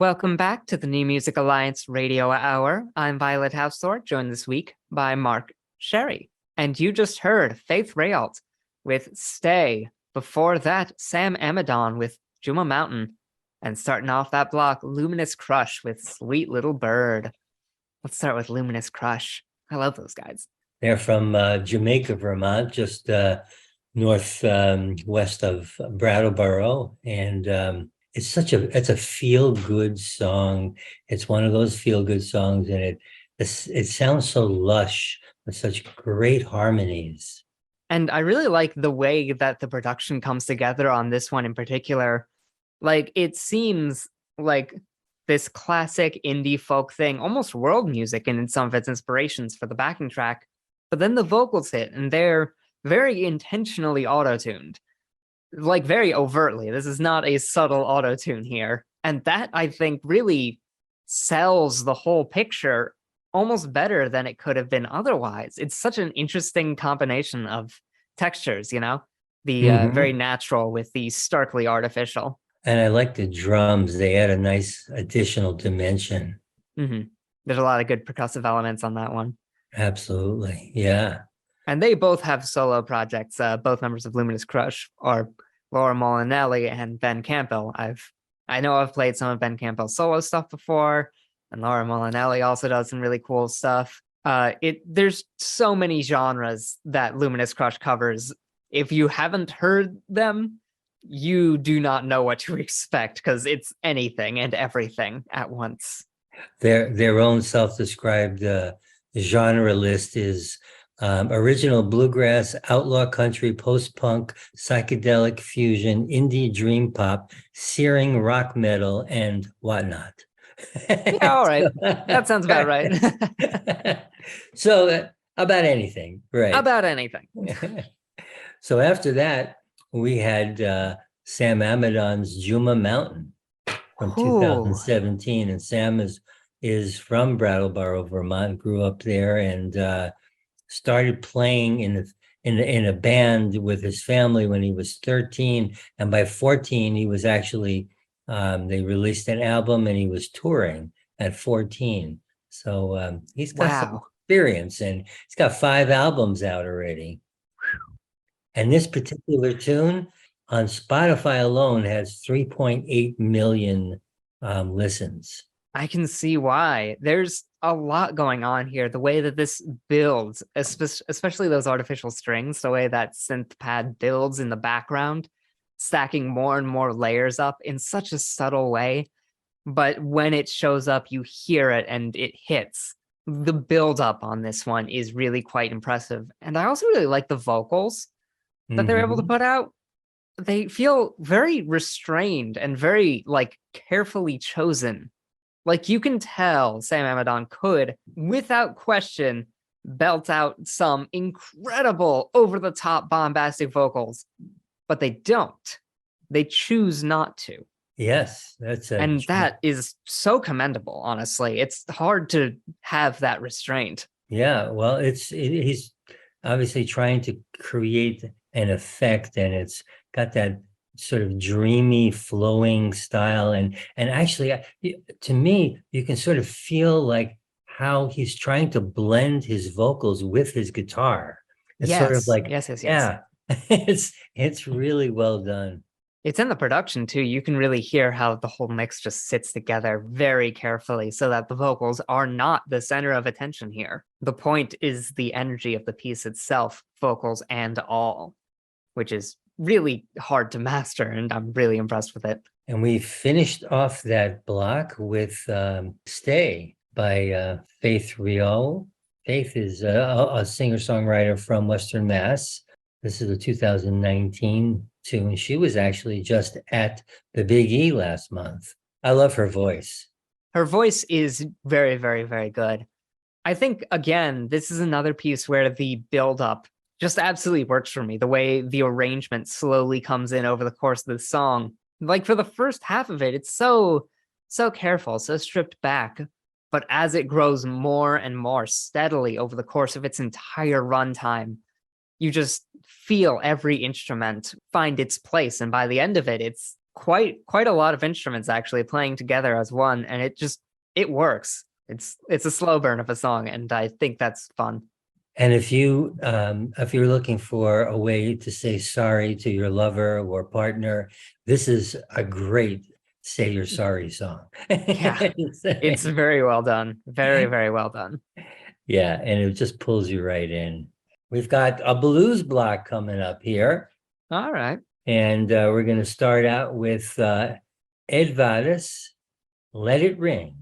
Welcome back to the New Music Alliance Radio Hour. I'm Violet Hausthor, joined this week by Mark Sherry. And you just heard Faith Rheault with Stay. Before that, Sam Amidon with Juma Mountain. And starting off that block, Luminous Crush with Sweet Little Bird. Let's start with Luminous Crush. I love those guys. They're from Jamaica, Vermont, just northwest of Brattleboro. And it's a feel-good song. It's one of those feel-good songs, and it sounds so lush with such great harmonies. And I really like the way that the production comes together on this one in particular. Like, it seems like this classic indie folk thing, almost world music in some of its inspirations for the backing track. But then the vocals hit, and they're very intentionally auto-tuned. Like, very overtly. This is not a subtle auto-tune here. And that, I think, really sells the whole picture almost better than it could have been otherwise. It's such an interesting combination of textures, you know? The very natural with the starkly artificial. And I like the drums. They add a nice additional dimension. Mm-hmm. There's a lot of good percussive elements on that one. Absolutely, yeah. And they both have solo projects. Both members of Luminous Crush are Laura Molinelli and Ben Campbell. I know I've played some of Ben Campbell's solo stuff before, and Laura Molinelli also does some really cool stuff. There's so many genres that Luminous Crush covers. If you haven't heard them, you do not know what to expect, because it's anything and everything at once. Their own self-described genre list is original bluegrass, outlaw country, post-punk, psychedelic fusion, indie dream pop, searing rock metal, and whatnot. Yeah, all right. That sounds about right. So about anything, right? About anything. So after that, we had Sam Amidon's Juma Mountain from 2017, and Sam is from Brattleboro, Vermont, grew up there, and started playing in a band with his family when he was 13, and by 14 he was actually they released an album and he was touring at 14. So he's got some experience, and he's got 5 albums out already. And this particular tune on Spotify alone has 3.8 million listens. I can see why. There's a lot going on here. The way that this builds, especially those artificial strings, the way that synth pad builds in the background, stacking more and more layers up in such a subtle way. But when it shows up, you hear it and it hits. The build up on this one is really quite impressive. And I also really like the vocals that they're able to put out. They feel very restrained and very, like, carefully chosen. Like, you can tell Sam Amidon could, without question, belt out some incredible, over-the-top, bombastic vocals, but they don't. They choose not to. Yes, that is so commendable, honestly. It's hard to have that restraint. Yeah, well, he's obviously trying to create an effect, and it's got that sort of dreamy, flowing style, and actually, to me, you can sort of feel like how he's trying to blend his vocals with his guitar. It's sort of like, yeah, it's really well done. It's in the production too. You can really hear how the whole mix just sits together very carefully so that the vocals are not the center of attention here. The point is the energy of the piece itself, vocals and all, which is really hard to master, and I'm really impressed with it. And we finished off that block with Stay by Faith Rheault. Faith is a singer-songwriter from Western Mass. This is a 2019 tune. She was actually just at the Big E last month. I love her voice. Her voice is very, very, very good. I think, again, this is another piece where the build-up just absolutely works for me. The way the arrangement slowly comes in over the course of the song. Like, for the first half of it, it's so careful, so stripped back. But as it grows more and more steadily over the course of its entire runtime, you just feel every instrument find its place. And by the end of it, it's quite a lot of instruments actually playing together as one, and it works. It's a slow burn of a song, and I think that's fun. And if you're looking for a way to say sorry to your lover or partner, this is a great say you're sorry song. Yeah, it's very well done. Very, very well done. Yeah, and it just pulls you right in. We've got a blues block coming up here. All right. And we're going to start out with Ed Vadas, Let It Ring.